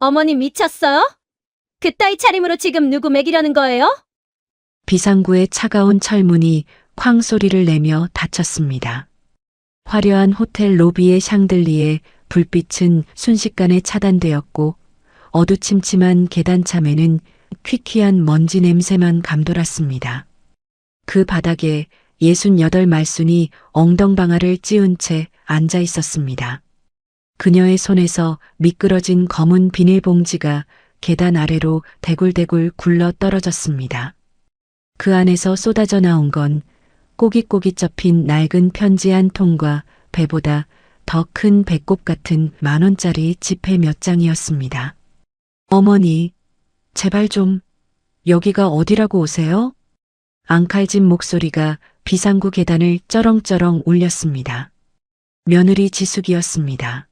어머님 미쳤어요? 그따위 차림으로 지금 누구 먹이려는 거예요? 비상구의 차가운 철문이 쾅 소리를 내며 닫혔습니다. 화려한 호텔 로비의 샹들리에 불빛은 순식간에 차단되었고 어두침침한 계단참에는 퀴퀴한 먼지 냄새만 감돌았습니다. 그 바닥에 68말순이 엉덩방아를 찌운 채 앉아 있었습니다. 그녀의 손에서 미끄러진 검은 비닐봉지가 계단 아래로 대굴대굴 굴러 떨어졌습니다. 그 안에서 쏟아져 나온 건 꼬깃꼬깃 접힌 낡은 편지 한 통과 배보다 더 큰 배꼽 같은 10,000원짜리 지폐 몇 장이었습니다. 어머니, 제발 좀, 여기가 어디라고 오세요? 앙칼진 목소리가 비상구 계단을 쩌렁쩌렁 울렸습니다. 며느리 지숙이었습니다.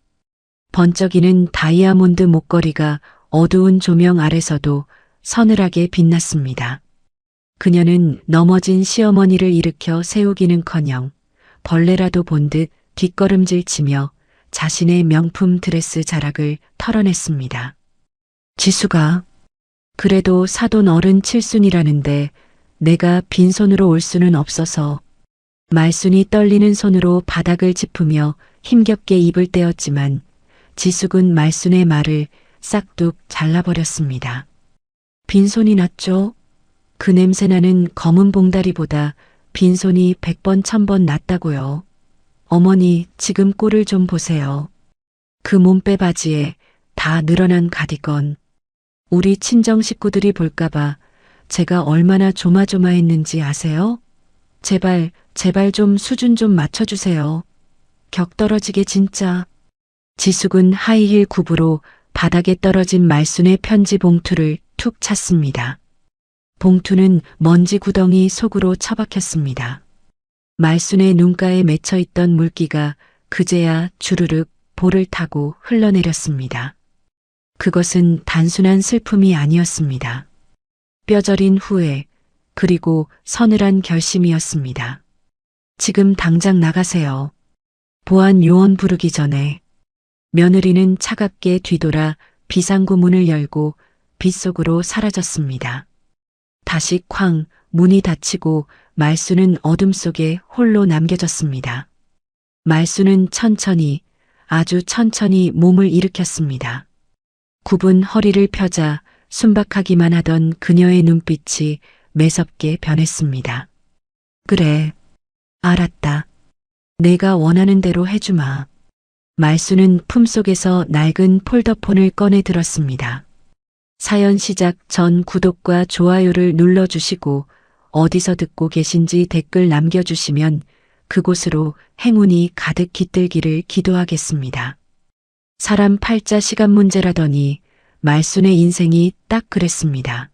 번쩍이는 다이아몬드 목걸이가 어두운 조명 아래서도 서늘하게 빛났습니다. 그녀는 넘어진 시어머니를 일으켜 세우기는커녕 벌레라도 본 듯 뒷걸음질 치며 자신의 명품 드레스 자락을 털어냈습니다. 지수가, 그래도 사돈 어른 칠순이라는데 내가 빈손으로 올 수는 없어서. 말순이 떨리는 손으로 바닥을 짚으며 힘겹게 입을 떼었지만 지숙은 말순의 말을 싹둑 잘라버렸습니다. 빈손이 낫죠? 그 냄새나는 검은 봉다리보다 빈손이 100번 1000번 낫다고요. 어머니, 지금 꼴을 좀 보세요. 그 몸빼 바지에 다 늘어난 가디건. 우리 친정 식구들이 볼까봐 제가 얼마나 조마조마했는지 아세요? 제발 좀 수준 좀 맞춰주세요. 격 떨어지게 진짜. 지숙은 하이힐 굽으로 바닥에 떨어진 말순의 편지 봉투를 툭 찼습니다. 봉투는 먼지 구덩이 속으로 처박혔습니다. 말순의 눈가에 맺혀있던 물기가 그제야 주르륵 볼을 타고 흘러내렸습니다. 그것은 단순한 슬픔이 아니었습니다. 뼈저린 후회, 그리고 서늘한 결심이었습니다. 지금 당장 나가세요. 보안 요원 부르기 전에. 며느리는 차갑게 뒤돌아 비상구 문을 열고 빗속으로 사라졌습니다. 다시 쾅 문이 닫히고 말순은 어둠 속에 홀로 남겨졌습니다. 말순은 천천히, 아주 천천히 몸을 일으켰습니다. 굽은 허리를 펴자 순박하기만 하던 그녀의 눈빛이 매섭게 변했습니다. 그래, 알았다. 내가 원하는 대로 해주마. 말순은 품속에서 낡은 폴더폰을 꺼내 들었습니다. 사연 시작 전 구독과 좋아요를 눌러주시고 어디서 듣고 계신지 댓글 남겨주시면 그곳으로 행운이 가득 깃들기를 기도하겠습니다. 사람 팔자 시간 문제라더니 말순의 인생이 딱 그랬습니다.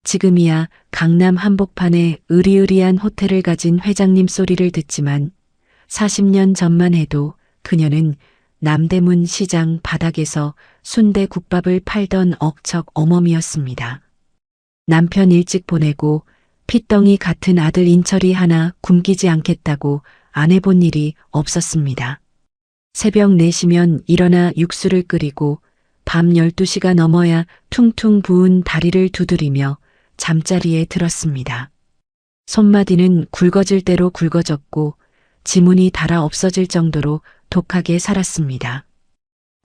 지금이야 강남 한복판에 으리으리한 호텔을 가진 회장님 소리를 듣지만 40년 전만 해도 그녀는 남대문 시장 바닥에서 순대국밥을 팔던 억척 어멈이었습니다. 남편 일찍 보내고 핏덩이 같은 아들 인철이 하나 굶기지 않겠다고 안 해본 일이 없었습니다. 새벽 4시면 일어나 육수를 끓이고 밤 12시가 넘어야 퉁퉁 부은 다리를 두드리며 잠자리에 들었습니다. 손마디는 굵어질 대로 굵어졌고 지문이 닳아 없어질 정도로 독하게 살았습니다.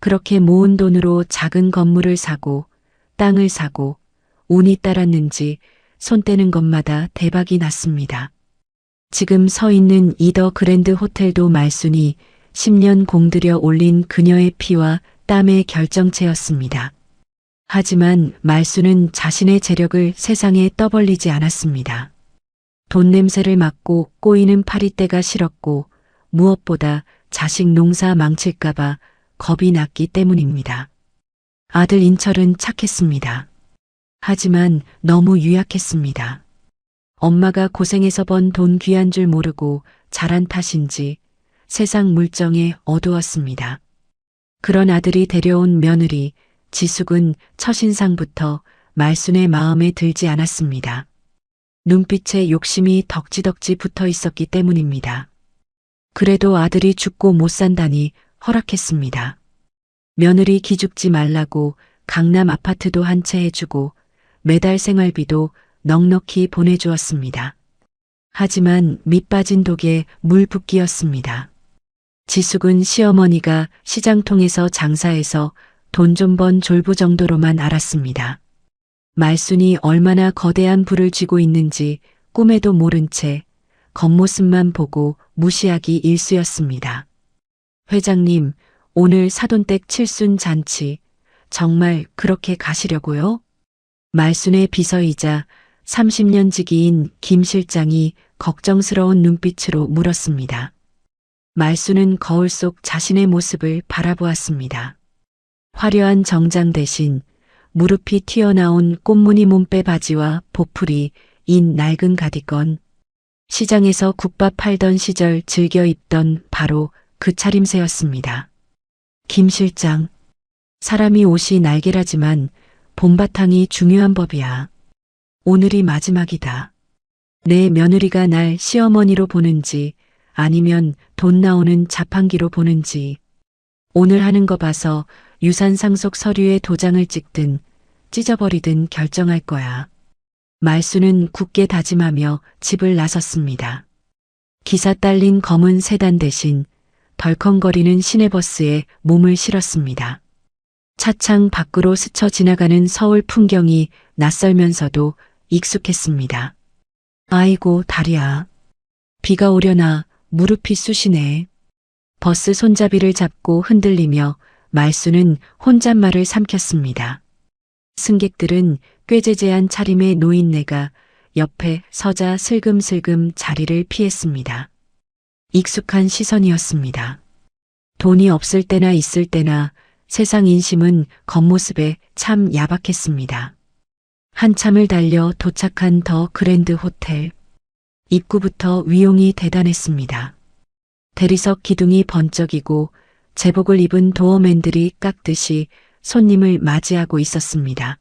그렇게 모은 돈으로 작은 건물을 사고 땅을 사고 운이 따랐는지 손 떼는 것마다 대박이 났습니다. 지금 서 있는 이더 그랜드 호텔도 말순이 10년 공들여 올린 그녀의 피와 땀의 결정체였습니다. 하지만 말순은 자신의 재력을 세상에 떠벌리지 않았습니다. 돈 냄새를 맡고 꼬이는 파리떼가 싫었고 무엇보다 자식 농사 망칠까봐 겁이 났기 때문입니다. 아들 인철은 착했습니다. 하지만 너무 유약했습니다. 엄마가 고생해서 번 돈 귀한 줄 모르고 자란 탓인지 세상 물정에 어두웠습니다. 그런 아들이 데려온 며느리 지숙은 첫인상부터 말순의 마음에 들지 않았습니다. 눈빛에 욕심이 덕지덕지 붙어 있었기 때문입니다. 그래도 아들이 죽고 못 산다니 허락했습니다. 며느리 기죽지 말라고 강남 아파트도 한 채 해주고 매달 생활비도 넉넉히 보내주었습니다. 하지만 밑빠진 독에 물 붓기였습니다. 지숙은 시어머니가 시장통에서 장사해서 돈 좀 번 졸부 정도로만 알았습니다. 말순이 얼마나 거대한 부를 쥐고 있는지 꿈에도 모른 채 겉모습만 보고 무시하기 일쑤였습니다. 회장님, 오늘 사돈댁 칠순 잔치 정말 그렇게 가시려고요? 말순의 비서이자 30년 지기인 김 실장이 걱정스러운 눈빛으로 물었습니다. 말순은 거울 속 자신의 모습을 바라보았습니다. 화려한 정장 대신 무릎이 튀어나온 꽃무늬 몸빼 바지와 보풀이 인 낡은 가디건, 시장에서 국밥 팔던 시절 즐겨 입던 바로 그 차림새였습니다. 김 실장, 사람이 옷이 날개라지만 봄바탕이 중요한 법이야. 오늘이 마지막이다. 내 며느리가 날 시어머니로 보는지 아니면 돈 나오는 자판기로 보는지 오늘 하는 거 봐서 유산 상속 서류에 도장을 찍든 찢어버리든 결정할 거야. 말순은 굳게 다짐하며 집을 나섰습니다. 기사 딸린 검은 세단 대신 덜컹거리는 시내버스에 몸을 실었습니다. 차창 밖으로 스쳐 지나가는 서울 풍경이 낯설면서도 익숙했습니다. 아이고 다리야. 비가 오려나 무릎이 쑤시네. 버스 손잡이를 잡고 흔들리며 말순은 혼잣말을 삼켰습니다. 승객들은 꾀재재한 차림의 노인네가 옆에 서자 슬금슬금 자리를 피했습니다. 익숙한 시선이었습니다. 돈이 없을 때나 있을 때나 세상 인심은 겉모습에 참 야박했습니다. 한참을 달려 도착한 더 그랜드 호텔. 입구부터 위용이 대단했습니다. 대리석 기둥이 번쩍이고 제복을 입은 도어맨들이 깎듯이 손님을 맞이하고 있었습니다.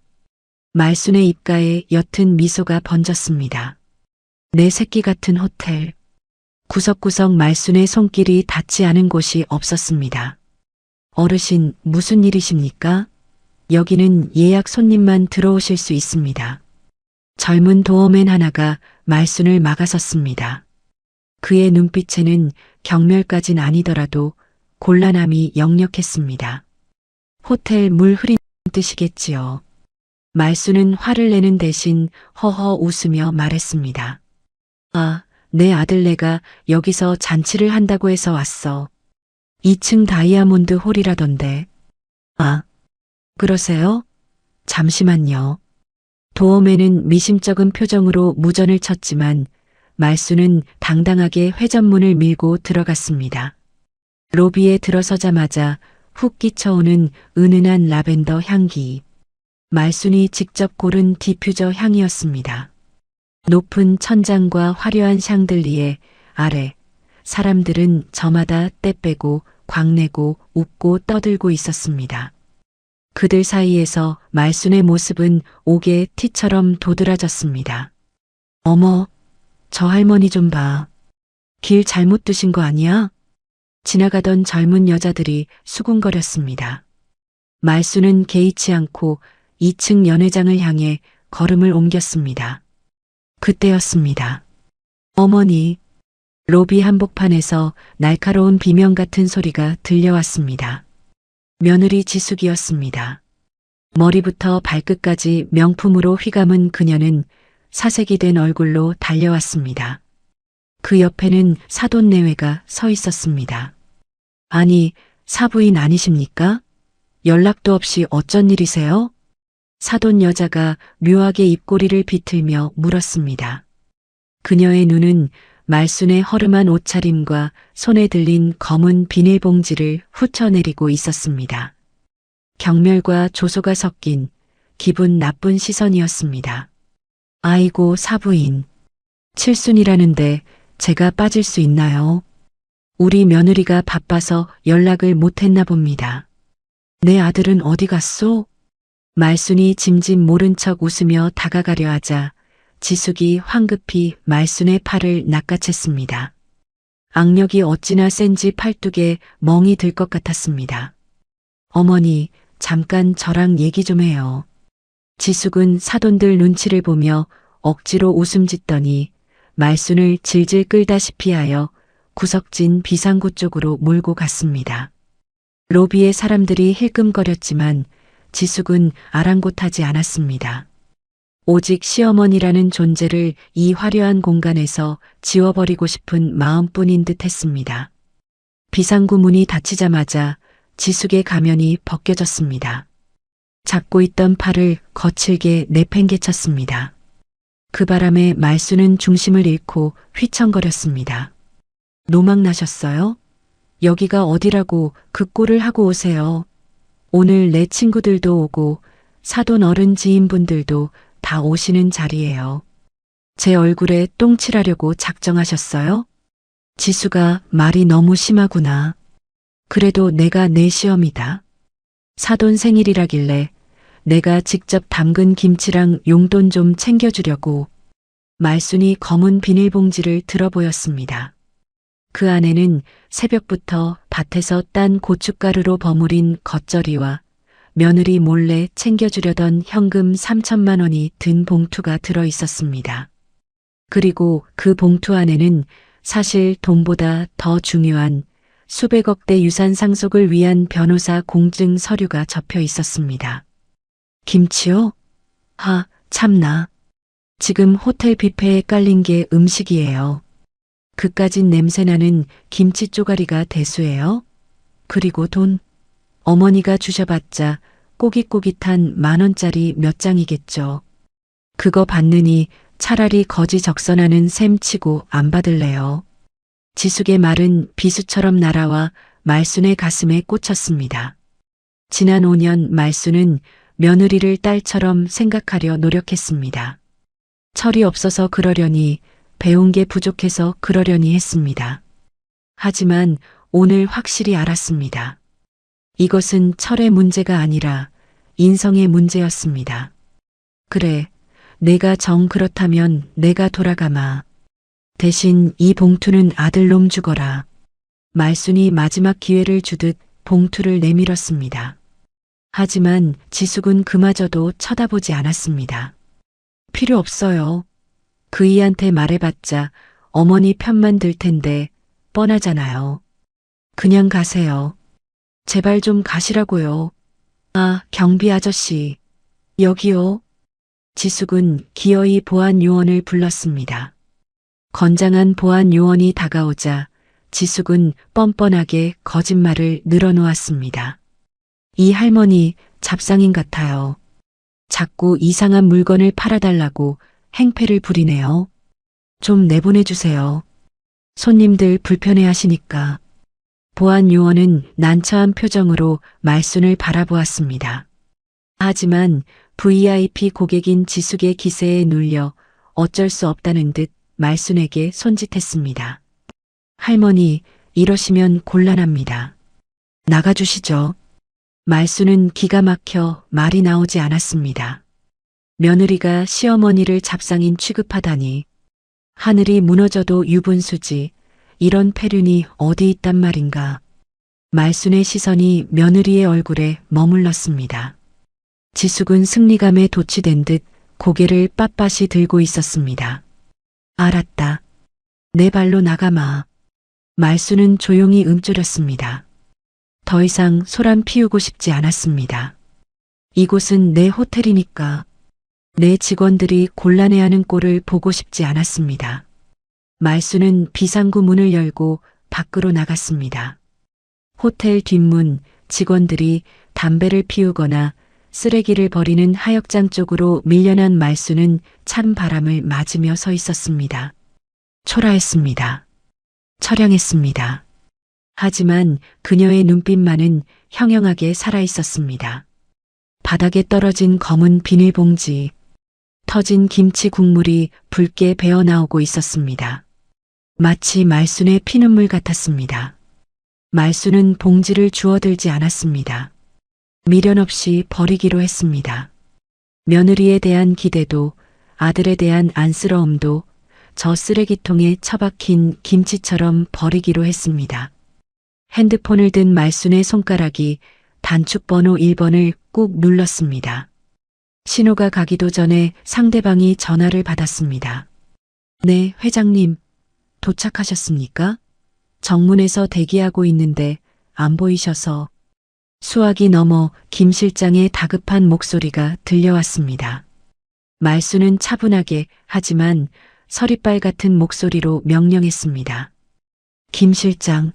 말순의 입가에 옅은 미소가 번졌습니다. 내 새끼 같은 호텔. 구석구석 말순의 손길이 닿지 않은 곳이 없었습니다. 어르신, 무슨 일이십니까? 여기는 예약 손님만 들어오실 수 있습니다. 젊은 도어맨 하나가 말순을 막아섰습니다. 그의 눈빛에는 경멸까진 아니더라도 곤란함이 역력했습니다. 호텔 물 흐린 뜻이겠지요. 말순은 화를 내는 대신 허허 웃으며 말했습니다. 아, 내 아들네가 여기서 잔치를 한다고 해서 왔어. 2층 다이아몬드 홀이라던데. 아, 그러세요? 잠시만요. 도어맨은 미심쩍은 표정으로 무전을 쳤지만 말순은 당당하게 회전문을 밀고 들어갔습니다. 로비에 들어서자마자 훅 끼쳐오는 은은한 라벤더 향기. 말순이 직접 고른 디퓨저 향이었습니다. 높은 천장과 화려한 샹들리에 아래 사람들은 저마다 떼 빼고 광내고 웃고 떠들고 있었습니다. 그들 사이에서 말순의 모습은 옥의 티처럼 도드라졌습니다. 어머, 저 할머니 좀 봐. 길 잘못 드신 거 아니야? 지나가던 젊은 여자들이 수군거렸습니다. 말순은 개의치 않고 2층 연회장을 향해 걸음을 옮겼습니다. 그때였습니다. 어머니, 로비 한복판에서 날카로운 비명 같은 소리가 들려왔습니다. 며느리 지숙이었습니다. 머리부터 발끝까지 명품으로 휘감은 그녀는 사색이 된 얼굴로 달려왔습니다. 그 옆에는 사돈 내외가 서 있었습니다. 아니, 사부인 아니십니까? 연락도 없이 어쩐 일이세요? 사돈 여자가 묘하게 입꼬리를 비틀며 물었습니다. 그녀의 눈은 말순의 허름한 옷차림과 손에 들린 검은 비닐봉지를 훑어내리고 있었습니다. 경멸과 조소가 섞인 기분 나쁜 시선이었습니다. 아이고 사부인, 칠순이라는데 제가 빠질 수 있나요? 우리 며느리가 바빠서 연락을 못했나 봅니다. 내 아들은 어디 갔소? 말순이 짐짓 모른 척 웃으며 다가가려 하자 지숙이 황급히 말순의 팔을 낚아챘습니다. 악력이 어찌나 센지 팔뚝에 멍이 들 것 같았습니다. 어머니, 잠깐 저랑 얘기 좀 해요. 지숙은 사돈들 눈치를 보며 억지로 웃음 짓더니 말순을 질질 끌다시피 하여 구석진 비상구 쪽으로 몰고 갔습니다. 로비에 사람들이 힐끔거렸지만 지숙은 아랑곳하지 않았습니다. 오직 시어머니라는 존재를 이 화려한 공간에서 지워버리고 싶은 마음뿐인 듯 했습니다. 비상구 문이 닫히자마자 지숙의 가면이 벗겨졌습니다. 잡고 있던 팔을 거칠게 내팽개쳤습니다. 그 바람에 말순은 중심을 잃고 휘청거렸습니다. 노망 나셨어요? 여기가 어디라고 그 꼴을 하고 오세요. 오늘 내 친구들도 오고 사돈 어른 지인분들도 다 오시는 자리예요. 제 얼굴에 똥 칠하려고 작정하셨어요? 지수가 말이 너무 심하구나. 그래도 내가 내 시험이다. 사돈 생일이라길래 내가 직접 담근 김치랑 용돈 좀 챙겨주려고. 말순이 검은 비닐봉지를 들어보였습니다. 그 안에는 새벽부터 밭에서 딴 고춧가루로 버무린 겉절이와 며느리 몰래 챙겨주려던 현금 3천만 원이 든 봉투가 들어 있었습니다. 그리고 그 봉투 안에는 사실 돈보다 더 중요한 수백억 대 유산 상속을 위한 변호사 공증 서류가 접혀 있었습니다. 김치요? 참나. 지금 호텔 뷔페에 깔린 게 음식이에요. 그까진 냄새나는 김치 쪼가리가 대수예요? 그리고 돈. 어머니가 주셔봤자 꼬깃꼬깃한 10,000원짜리 몇 장이겠죠. 그거 받느니 차라리 거지 적선하는 셈 치고 안 받을래요. 지숙의 말은 비수처럼 날아와 말순의 가슴에 꽂혔습니다. 지난 5년 말순은 며느리를 딸처럼 생각하려 노력했습니다. 철이 없어서 그러려니, 배운 게 부족해서 그러려니 했습니다. 하지만 오늘 확실히 알았습니다. 이것은 철의 문제가 아니라 인성의 문제였습니다. 그래, 내가 정 그렇다면 내가 돌아가마. 대신 이 봉투는 아들놈 주거라. 말순이 마지막 기회를 주듯 봉투를 내밀었습니다. 하지만 지숙은 그마저도 쳐다보지 않았습니다. 필요 없어요. 그이한테 말해봤자 어머니 편만 들 텐데 뻔하잖아요. 그냥 가세요. 제발 좀 가시라고요. 경비 아저씨. 여기요. 지숙은 기어이 보안 요원을 불렀습니다. 건장한 보안 요원이 다가오자 지숙은 뻔뻔하게 거짓말을 늘어놓았습니다. 이 할머니 잡상인 같아요. 자꾸 이상한 물건을 팔아달라고 행패를 부리네요. 좀 내보내주세요. 손님들 불편해하시니까. 보안 요원은 난처한 표정으로 말순을 바라보았습니다. 하지만 VIP 고객인 지숙의 기세에 눌려 어쩔 수 없다는 듯 말순에게 손짓했습니다. 할머니, 이러시면 곤란합니다. 나가주시죠. 말순은 기가 막혀 말이 나오지 않았습니다. 며느리가 시어머니를 잡상인 취급하다니. 하늘이 무너져도 유분수지. 이런 폐륜이 어디 있단 말인가. 말순의 시선이 며느리의 얼굴에 머물렀습니다. 지숙은 승리감에 도취된 듯 고개를 빳빳이 들고 있었습니다. 알았다. 내 발로 나가마. 말순은 조용히 움츠렸습니다. 더 이상 소란 피우고 싶지 않았습니다. 이곳은 내 호텔이니까 내 직원들이 곤란해하는 꼴을 보고 싶지 않았습니다. 말순은 비상구 문을 열고 밖으로 나갔습니다. 호텔 뒷문 직원들이 담배를 피우거나 쓰레기를 버리는 하역장 쪽으로 밀려난 말순은 찬 바람을 맞으며 서 있었습니다. 초라했습니다. 처량했습니다. 하지만 그녀의 눈빛만은 형형하게 살아있었습니다. 바닥에 떨어진 검은 비닐봉지, 터진 김치 국물이 붉게 배어나오고 있었습니다. 마치 말순의 피눈물 같았습니다. 말순은 봉지를 주워들지 않았습니다. 미련 없이 버리기로 했습니다. 며느리에 대한 기대도 아들에 대한 안쓰러움도 저 쓰레기통에 처박힌 김치처럼 버리기로 했습니다. 핸드폰을 든 말순의 손가락이 단축번호 1번을 꾹 눌렀습니다. 신호가 가기도 전에 상대방이 전화를 받았습니다. 네, 회장님. 도착하셨습니까? 정문에서 대기하고 있는데 안 보이셔서. 수화기 너머 김 실장의 다급한 목소리가 들려왔습니다. 말수는 차분하게 하지만 서리빨 같은 목소리로 명령했습니다. 김 실장,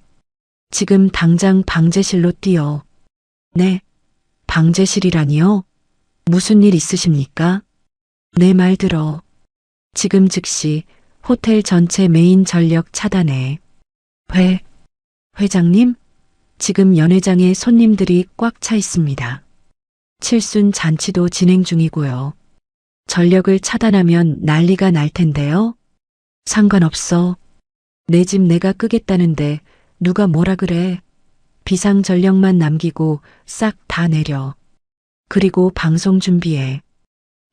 지금 당장 방제실로 뛰어. 네, 방제실이라니요? 무슨 일 있으십니까? 내 말 들어. 지금 즉시 호텔 전체 메인 전력 차단해. 회장님? 지금 연회장에 손님들이 꽉 차 있습니다. 칠순 잔치도 진행 중이고요. 전력을 차단하면 난리가 날 텐데요. 상관없어. 내 집 내가 끄겠다는데 누가 뭐라 그래. 비상 전력만 남기고 싹 다 내려. 그리고 방송 준비해.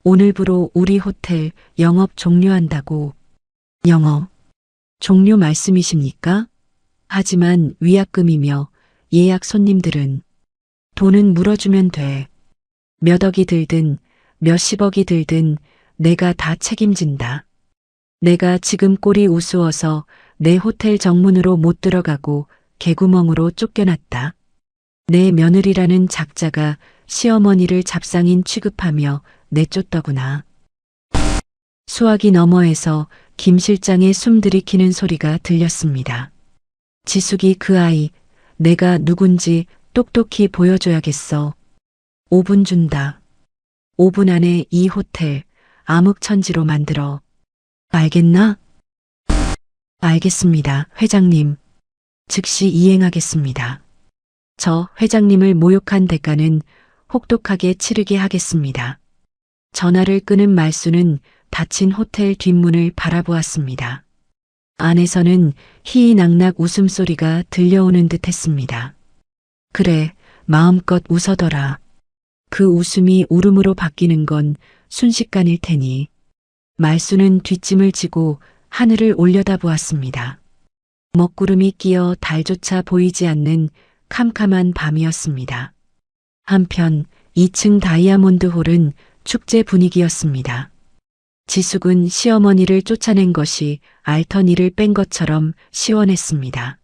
오늘부로 우리 호텔 영업 종료한다고. 영업 종료 말씀이십니까? 하지만 위약금이며 예약 손님들은 돈은 물어주면 돼. 몇 억이 들든 몇십억이 들든 내가 다 책임진다. 내가 지금 꼴이 우스워서 내 호텔 정문으로 못 들어가고 개구멍으로 쫓겨났다. 내 며느리라는 작자가 시어머니를 잡상인 취급하며 내쫓더구나. 수화기 너머에서 김 실장의 숨 들이키는 소리가 들렸습니다. 지숙이 그 아이, 내가 누군지 똑똑히 보여줘야겠어. 5분 준다. 5분 안에 이 호텔 암흑천지로 만들어. 알겠나? 알겠습니다, 회장님. 즉시 이행하겠습니다. 저 회장님을 모욕한 대가는 혹독하게 치르게 하겠습니다. 전화를 끄는 말수는 닫힌 호텔 뒷문을 바라보았습니다. 안에서는 희희낙낙 웃음소리가 들려오는 듯 했습니다. 그래, 마음껏 웃어더라. 그 웃음이 울음으로 바뀌는 건 순식간일 테니. 말수는 뒷짐을 지고 하늘을 올려다보았습니다. 먹구름이 끼어 달조차 보이지 않는 캄캄한 밤이었습니다. 한편 2층 다이아몬드 홀은 축제 분위기였습니다. 지숙은 시어머니를 쫓아낸 것이 앓던 이를 뺀 것처럼 시원했습니다.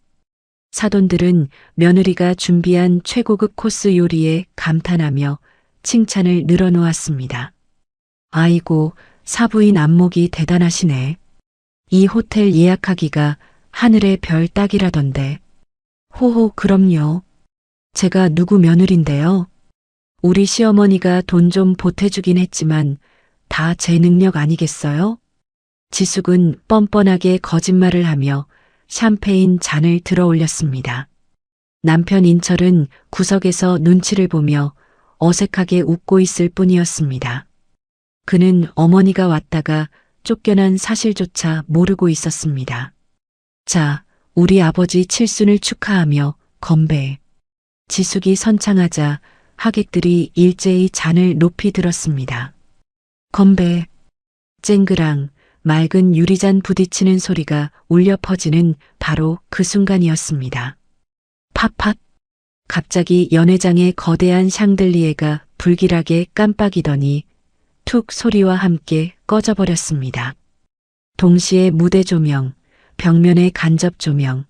사돈들은 며느리가 준비한 최고급 코스 요리에 감탄하며 칭찬을 늘어놓았습니다. 아이고, 사부인 안목이 대단하시네. 이 호텔 예약하기가 하늘의 별 따기라던데. 호호, 그럼요. 제가 누구 며느린데요. 우리 시어머니가 돈 좀 보태주긴 했지만 다 제 능력 아니겠어요? 지숙은 뻔뻔하게 거짓말을 하며 샴페인 잔을 들어 올렸습니다. 남편 인철은 구석에서 눈치를 보며 어색하게 웃고 있을 뿐이었습니다. 그는 어머니가 왔다가 쫓겨난 사실조차 모르고 있었습니다. 자, 우리 아버지 칠순을 축하하며 건배. 지숙이 선창하자 하객들이 일제히 잔을 높이 들었습니다. 건배. 쨍그랑 맑은 유리잔 부딪히는 소리가 울려 퍼지는 바로 그 순간이었습니다. 팝팝. 갑자기 연회장의 거대한 샹들리에가 불길하게 깜빡이더니 툭 소리와 함께 꺼져버렸습니다. 동시에 무대 조명, 벽면의 간접 조명,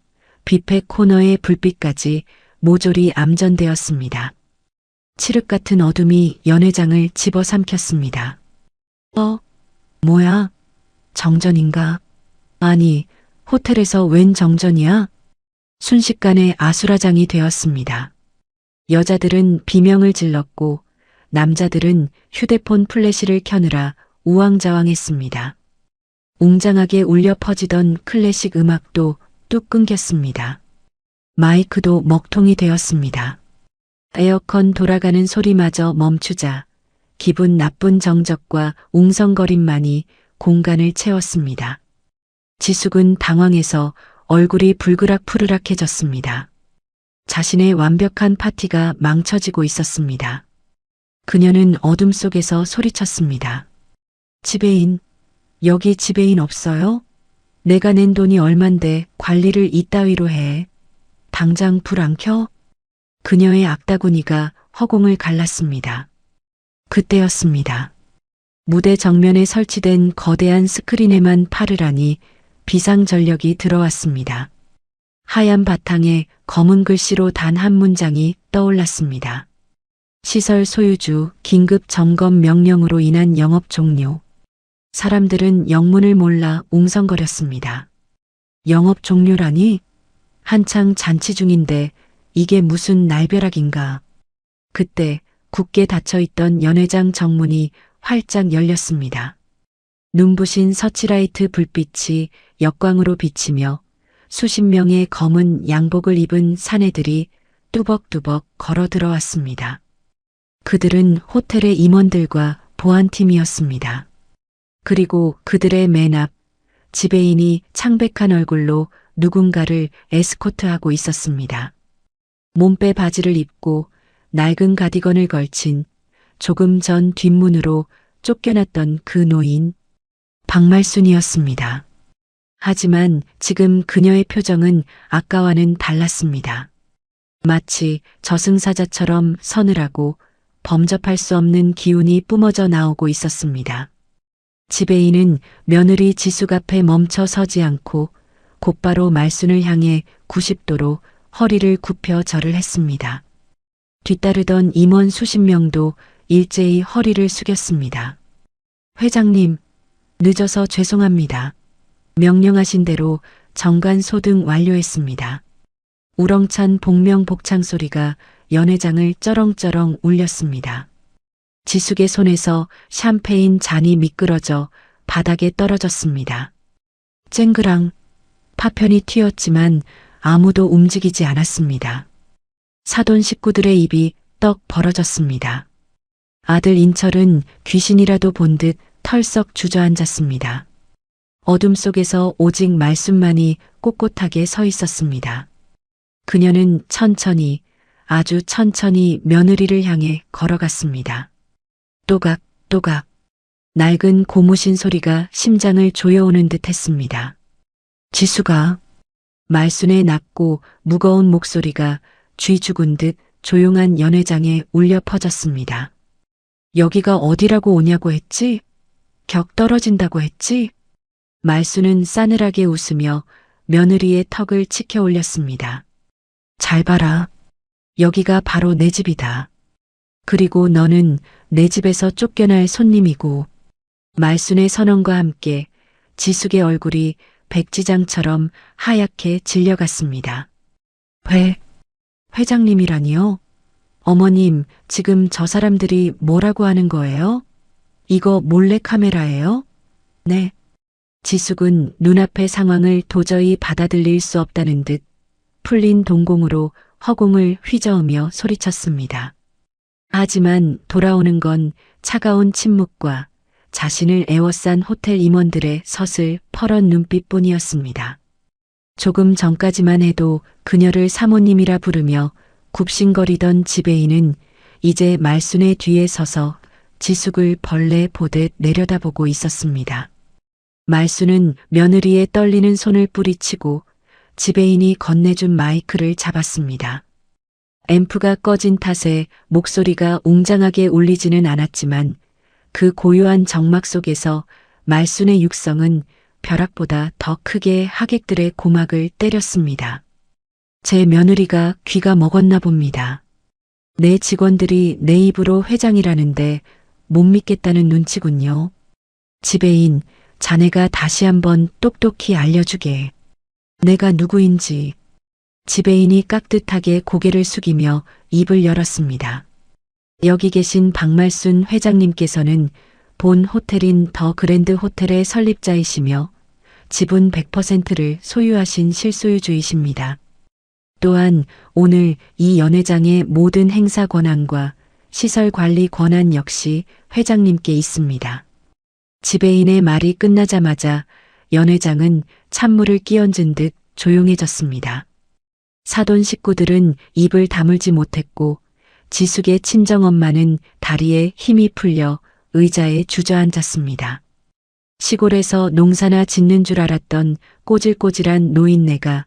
뷔페 코너의 불빛까지 모조리 암전되었습니다. 칠흑 같은 어둠이 연회장을 집어삼켰습니다. 뭐야? 정전인가? 아니, 호텔에서 웬 정전이야? 순식간에 아수라장이 되었습니다. 여자들은 비명을 질렀고 남자들은 휴대폰 플래시를 켜느라 우왕좌왕했습니다. 웅장하게 울려 퍼지던 클래식 음악도 뚝 끊겼습니다. 마이크도 먹통이 되었습니다. 에어컨 돌아가는 소리마저 멈추자 기분 나쁜 정적과 웅성거림만이 공간을 채웠습니다. 지숙은 당황해서 얼굴이 불그락푸르락해졌습니다. 자신의 완벽한 파티가 망쳐지고 있었습니다. 그녀는 어둠 속에서 소리쳤습니다. 지배인, 여기 지배인 없어요? 내가 낸 돈이 얼만데 관리를 이따위로 해. 당장 불 안 켜? 그녀의 악다구니가 허공을 갈랐습니다. 그때였습니다. 무대 정면에 설치된 거대한 스크린에만 팔을 하니 비상전력이 들어왔습니다. 하얀 바탕에 검은 글씨로 단 한 문장이 떠올랐습니다. 시설 소유주 긴급 점검 명령으로 인한 영업 종료. 사람들은 영문을 몰라 웅성거렸습니다. 영업 종료라니? 한창 잔치 중인데 이게 무슨 날벼락인가. 그때 굳게 닫혀있던 연회장 정문이 활짝 열렸습니다. 눈부신 서치라이트 불빛이 역광으로 비치며 수십 명의 검은 양복을 입은 사내들이 뚜벅뚜벅 걸어 들어왔습니다. 그들은 호텔의 임원들과 보안팀이었습니다. 그리고 그들의 맨 앞, 지배인이 창백한 얼굴로 누군가를 에스코트하고 있었습니다. 몸빼 바지를 입고 낡은 가디건을 걸친 조금 전 뒷문으로 쫓겨났던 그 노인, 박말순이었습니다. 하지만 지금 그녀의 표정은 아까와는 달랐습니다. 마치 저승사자처럼 서늘하고 범접할 수 없는 기운이 뿜어져 나오고 있었습니다. 지배인은 며느리 지숙 앞에 멈춰 서지 않고 곧바로 말순을 향해 90도로 허리를 굽혀 절을 했습니다. 뒤따르던 임원 수십 명도 일제히 허리를 숙였습니다. 회장님, 늦어서 죄송합니다. 명령하신 대로 정관 소등 완료했습니다. 우렁찬 복명복창 소리가 연회장을 쩌렁쩌렁 울렸습니다. 지숙의 손에서 샴페인 잔이 미끄러져 바닥에 떨어졌습니다. 쨍그랑 파편이 튀었지만 아무도 움직이지 않았습니다. 사돈 식구들의 입이 떡 벌어졌습니다. 아들 인철은 귀신이라도 본 듯 털썩 주저앉았습니다. 어둠 속에서 오직 말순만이 꼿꼿하게 서 있었습니다. 그녀는 천천히, 아주 천천히 며느리를 향해 걸어갔습니다. 또각또각 낡은 고무신 소리가 심장을 조여오는 듯 했습니다. 지수가, 말순의 낮고 무거운 목소리가 쥐 죽은 듯 조용한 연회장에 울려 퍼졌습니다. 여기가 어디라고 오냐고 했지? 격 떨어진다고 했지? 말순은 싸늘하게 웃으며 며느리의 턱을 치켜 올렸습니다. 잘 봐라. 여기가 바로 내 집이다. 그리고 너는 내 집에서 쫓겨날 손님이고. 말순의 선언과 함께 지숙의 얼굴이 백지장처럼 하얗게 질려갔습니다. 회장님이라니요? 어머님, 지금 저 사람들이 뭐라고 하는 거예요? 이거 몰래카메라예요? 네. 지숙은 눈앞의 상황을 도저히 받아들일 수 없다는 듯 풀린 동공으로 허공을 휘저으며 소리쳤습니다. 하지만 돌아오는 건 차가운 침묵과 자신을 애워싼 호텔 임원들의 서슬 퍼런 눈빛뿐이었습니다. 조금 전까지만 해도 그녀를 사모님이라 부르며 굽신거리던 지배인은 이제 말순의 뒤에 서서 지숙을 벌레 보듯 내려다보고 있었습니다. 말순은 며느리의 떨리는 손을 뿌리치고 지배인이 건네준 마이크를 잡았습니다. 앰프가 꺼진 탓에 목소리가 웅장하게 울리지는 않았지만 그 고요한 정막 속에서 말순의 육성은 벼락보다 더 크게 하객들의 고막을 때렸습니다. 제 며느리가 귀가 먹었나 봅니다. 내 직원들이 내 입으로 회장이라는데 못 믿겠다는 눈치군요. 지배인, 자네가 다시 한번 똑똑히 알려주게. 내가 누구인지. 지배인이 깍듯하게 고개를 숙이며 입을 열었습니다. 여기 계신 박말순 회장님께서는 본 호텔인 더 그랜드 호텔의 설립자이시며 지분 100%를 소유하신 실소유주이십니다. 또한 오늘 이 연회장의 모든 행사 권한과 시설 관리 권한 역시 회장님께 있습니다. 지배인의 말이 끝나자마자 연회장은 찬물을 끼얹은 듯 조용해졌습니다. 사돈 식구들은 입을 다물지 못했고 지숙의 친정엄마는 다리에 힘이 풀려 의자에 주저앉았습니다. 시골에서 농사나 짓는 줄 알았던 꼬질꼬질한 노인네가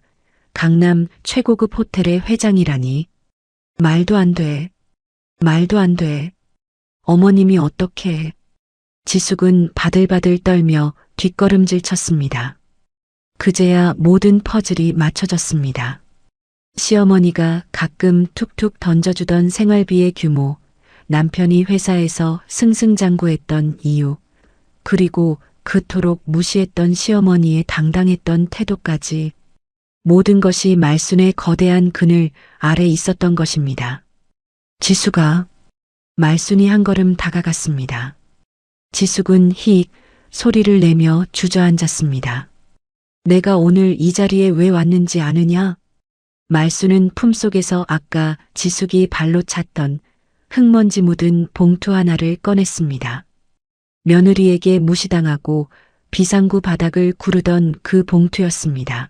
강남 최고급 호텔의 회장이라니. 말도 안 돼. 말도 안 돼. 어머님이 어떻게. 지숙은 바들바들 떨며 뒷걸음질 쳤습니다. 그제야 모든 퍼즐이 맞춰졌습니다. 시어머니가 가끔 툭툭 던져주던 생활비의 규모, 남편이 회사에서 승승장구했던 이유, 그리고 그토록 무시했던 시어머니의 당당했던 태도까지 모든 것이 말순의 거대한 그늘 아래 있었던 것입니다. 지숙아, 말순이 한 걸음 다가갔습니다. 지숙은 휙 소리를 내며 주저앉았습니다. 내가 오늘 이 자리에 왜 왔는지 아느냐? 말순은 품속에서 아까 지숙이 발로 찼던 흙먼지 묻은 봉투 하나를 꺼냈습니다. 며느리에게 무시당하고 비상구 바닥을 구르던 그 봉투였습니다.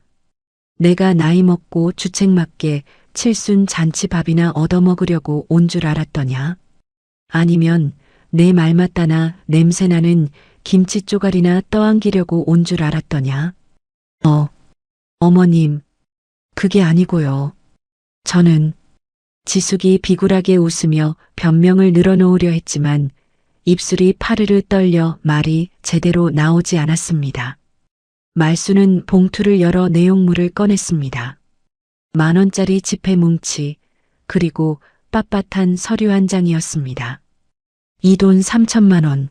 내가 나이 먹고 주책맞게 칠순 잔치밥이나 얻어먹으려고 온 줄 알았더냐? 아니면 내 말 맞다나 냄새나는 김치 쪼가리나 떠안기려고 온 줄 알았더냐? 어머님, 그게 아니고요. 저는 지숙이 비굴하게 웃으며 변명을 늘어놓으려 했지만 입술이 파르르 떨려 말이 제대로 나오지 않았습니다. 말순은 봉투를 열어 내용물을 꺼냈습니다. 10,000원짜리 지폐 뭉치, 그리고 빳빳한 서류 한 장이었습니다. 이 돈 3천만 원.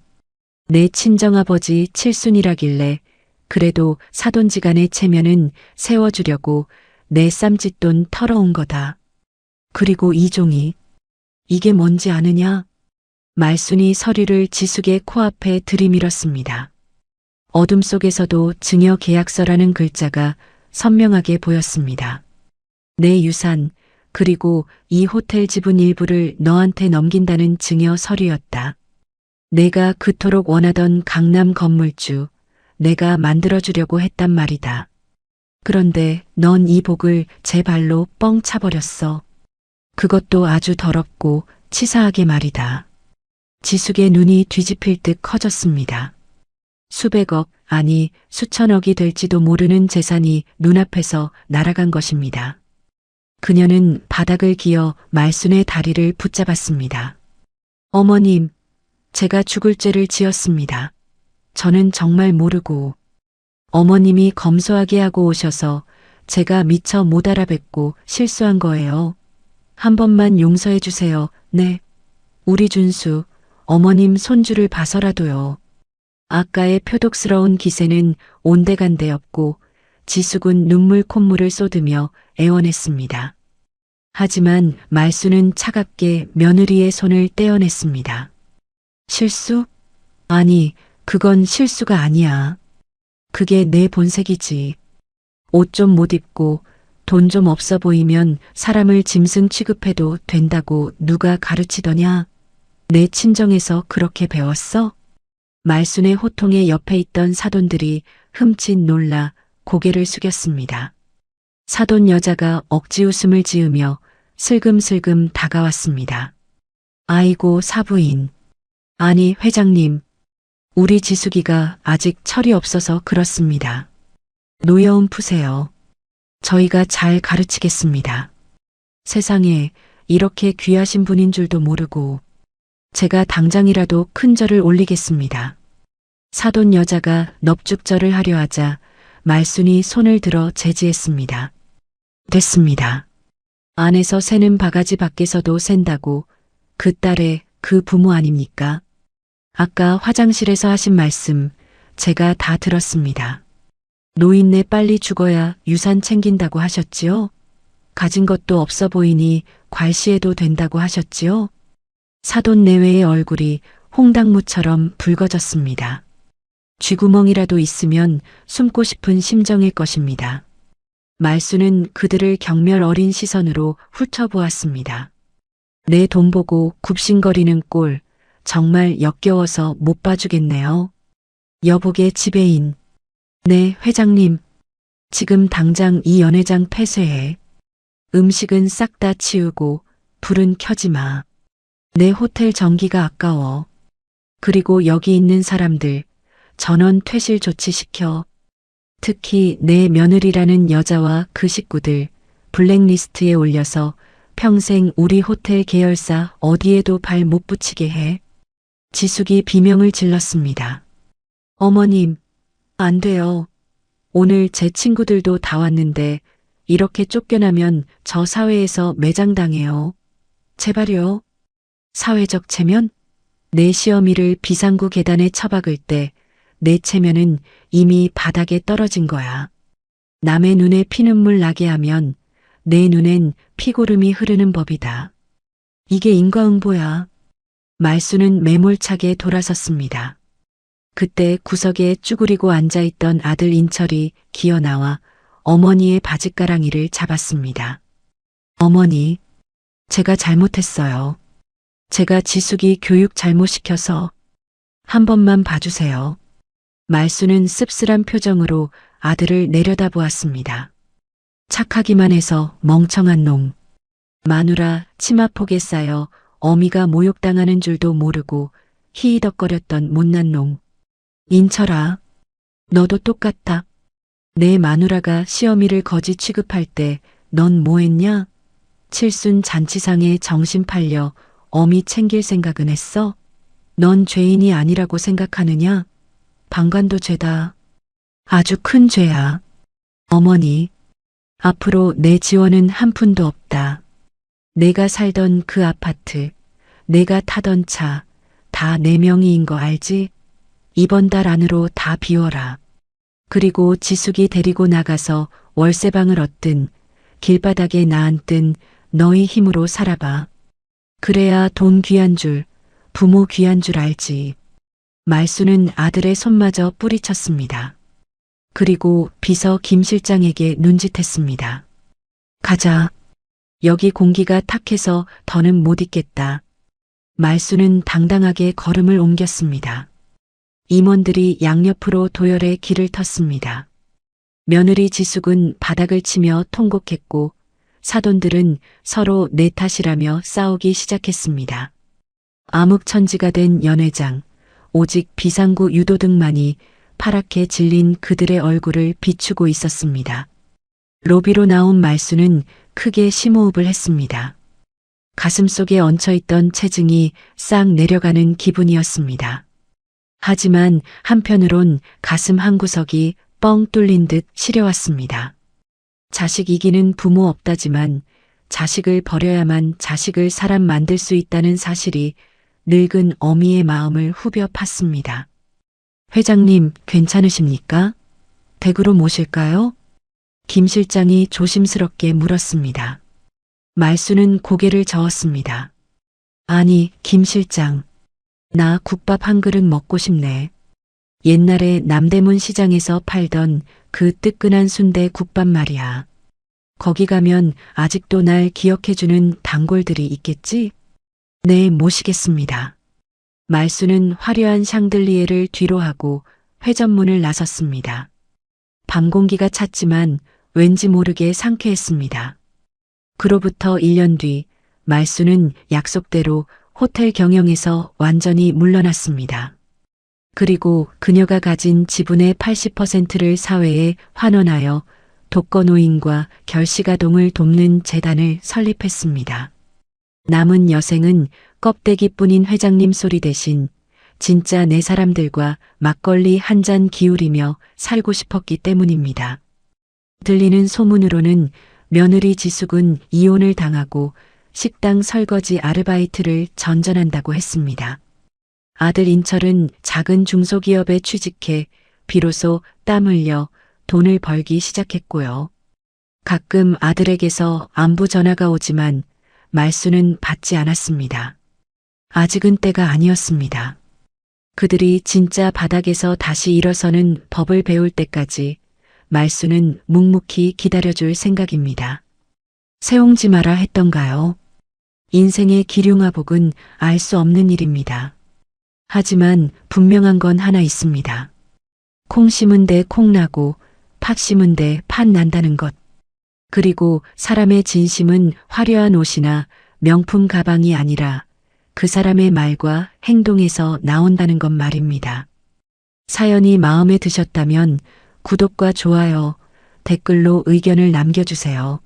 내 친정아버지 칠순이라길래 그래도 사돈지간의 체면은 세워주려고 내 쌈짓돈 털어온 거다. 그리고 이 종이. 이게 뭔지 아느냐? 말순이 서류를 지숙의 코앞에 들이밀었습니다. 어둠 속에서도 증여 계약서라는 글자가 선명하게 보였습니다. 내 유산, 그리고 이 호텔 지분 일부를 너한테 넘긴다는 증여 서류였다. 내가 그토록 원하던 강남 건물주, 내가 만들어주려고 했단 말이다. 그런데 넌 이 복을 제 발로 뻥 차버렸어. 그것도 아주 더럽고 치사하게 말이다. 지숙의 눈이 뒤집힐 듯 커졌습니다. 수백억, 아니 수천억이 될지도 모르는 재산이 눈앞에서 날아간 것입니다. 그녀는 바닥을 기어 말순의 다리를 붙잡았습니다. 어머님, 제가 죽을 죄를 지었습니다. 저는 정말 모르고. 어머님이 검소하게 하고 오셔서 제가 미처 못 알아뵙고 실수한 거예요. 한 번만 용서해 주세요. 네. 우리 준수, 어머님 손주를 봐서라도요. 아까의 표독스러운 기세는 온데간데였고 지숙은 눈물 콧물을 쏟으며 애원했습니다. 하지만 말순은 차갑게 며느리의 손을 떼어냈습니다. 실수? 아니, 그건 실수가 아니야. 그게 내 본색이지. 옷 좀 못 입고 돈 좀 없어 보이면 사람을 짐승 취급해도 된다고 누가 가르치더냐? 내 친정에서 그렇게 배웠어? 말순의 호통에 옆에 있던 사돈들이 흠칫 놀라 고개를 숙였습니다. 사돈 여자가 억지 웃음을 지으며 슬금슬금 다가왔습니다. 아이고 사부인. 아니 회장님. 우리 지숙이가 아직 철이 없어서 그렇습니다. 노여움 푸세요. 저희가 잘 가르치겠습니다. 세상에 이렇게 귀하신 분인 줄도 모르고 제가 당장이라도 큰 절을 올리겠습니다. 사돈 여자가 넙죽절을 하려 하자 말순이 손을 들어 제지했습니다. 됐습니다. 안에서 새는 바가지 밖에서도 샌다고 그 딸의 그 부모 아닙니까? 아까 화장실에서 하신 말씀 제가 다 들었습니다. 노인네 빨리 죽어야 유산 챙긴다고 하셨지요? 가진 것도 없어 보이니 괄시해도 된다고 하셨지요? 사돈 내외의 얼굴이 홍당무처럼 붉어졌습니다. 쥐구멍이라도 있으면 숨고 싶은 심정일 것입니다. 말순은 그들을 경멸 어린 시선으로 훑어보았습니다. 내 돈 보고 굽신거리는 꼴 정말 역겨워서 못 봐주겠네요. 여복의 지배인. 네, 회장님. 지금 당장 이 연회장 폐쇄해. 음식은 싹 다 치우고 불은 켜지 마. 내 호텔 전기가 아까워. 그리고 여기 있는 사람들 전원 퇴실 조치시켜. 특히 내 며느리라는 여자와 그 식구들 블랙리스트에 올려서 평생 우리 호텔 계열사 어디에도 발 못 붙이게 해. 지숙이 비명을 질렀습니다. 어머님, 안 돼요. 오늘 제 친구들도 다 왔는데 이렇게 쫓겨나면 저 사회에서 매장당해요. 제발요. 사회적 체면? 내 시어미를 비상구 계단에 처박을 때 내 체면은 이미 바닥에 떨어진 거야. 남의 눈에 피눈물 나게 하면 내 눈엔 피고름이 흐르는 법이다. 이게 인과응보야. 말수는 매몰차게 돌아섰습니다. 그때 구석에 쭈그리고 앉아있던 아들 인철이 기어나와 어머니의 바짓가랑이를 잡았습니다. 어머니, 제가 잘못했어요. 제가 지숙이 교육 잘못시켜서 한 번만 봐주세요. 말수는 씁쓸한 표정으로 아들을 내려다보았습니다. 착하기만 해서 멍청한 놈. 마누라 치마폭에 쌓여 어미가 모욕당하는 줄도 모르고 히히덕거렸던 못난 놈. 인철아, 너도 똑같다. 내 마누라가 시어미를 거지 취급할 때 넌 뭐했냐? 칠순 잔치상에 정신 팔려 어미 챙길 생각은 했어? 넌 죄인이 아니라고 생각하느냐? 방관도 죄다. 아주 큰 죄야. 어머니, 앞으로 내 지원은 한 푼도 없다. 내가 살던 그 아파트, 내가 타던 차, 다 내 명의인 거 알지? 이번 달 안으로 다 비워라. 그리고 지숙이 데리고 나가서 월세방을 얻든 길바닥에 나앉든 너희 힘으로 살아봐. 그래야 돈 귀한 줄, 부모 귀한 줄 알지. 말수는 아들의 손마저 뿌리쳤습니다. 그리고 비서 김 실장에게 눈짓했습니다. 가자. 여기 공기가 탁해서 더는 못 있겠다. 말수는 당당하게 걸음을 옮겼습니다. 임원들이 양옆으로 도열해 길을 텄습니다. 며느리 지숙은 바닥을 치며 통곡했고 사돈들은 서로 내 탓이라며 싸우기 시작했습니다. 암흑천지가 된 연회장, 오직 비상구 유도등만이 파랗게 질린 그들의 얼굴을 비추고 있었습니다. 로비로 나온 말수는 크게 심호흡을 했습니다. 가슴속에 얹혀있던 체증이 싹 내려가는 기분이었습니다. 하지만 한편으론 가슴 한구석이 뻥 뚫린 듯 시려왔습니다. 자식 이기는 부모 없다지만 자식을 버려야만 자식을 사람 만들 수 있다는 사실이 늙은 어미의 마음을 후벼 팠습니다. 회장님, 괜찮으십니까? 댁으로 모실까요? 김 실장이 조심스럽게 물었습니다. 말수는 고개를 저었습니다. 아니, 김 실장. 나 국밥 한 그릇 먹고 싶네. 옛날에 남대문 시장에서 팔던 그 뜨끈한 순대 국밥 말이야. 거기 가면 아직도 날 기억해주는 단골들이 있겠지? 네, 모시겠습니다. 말수는 화려한 샹들리에를 뒤로 하고 회전문을 나섰습니다. 밤 공기가 찼지만 왠지 모르게 상쾌했습니다. 그로부터 1년 뒤 말수는 약속대로 호텔 경영에서 완전히 물러났습니다. 그리고 그녀가 가진 지분의 80%를 사회에 환원하여 독거노인과 결식아동을 돕는 재단을 설립했습니다. 남은 여생은 껍데기뿐인 회장님 소리 대신 진짜 내 사람들과 막걸리 한 잔 기울이며 살고 싶었기 때문입니다. 들리는 소문으로는 며느리 지숙은 이혼을 당하고 식당 설거지 아르바이트를 전전한다고 했습니다. 아들 인철은 작은 중소기업에 취직해 비로소 땀 흘려 돈을 벌기 시작했고요. 가끔 아들에게서 안부 전화가 오지만 말수는 받지 않았습니다. 아직은 때가 아니었습니다. 그들이 진짜 바닥에서 다시 일어서는 법을 배울 때까지 말수는 묵묵히 기다려줄 생각입니다. 세옹지 마라 했던가요? 인생의 기륭아복은 알 수 없는 일입니다. 하지만 분명한 건 하나 있습니다. 콩 심은 데 콩 나고 팥 심은 데 팥 난다는 것. 그리고 사람의 진심은 화려한 옷이나 명품 가방이 아니라 그 사람의 말과 행동에서 나온다는 것 말입니다. 사연이 마음에 드셨다면 구독과 좋아요, 댓글로 의견을 남겨주세요.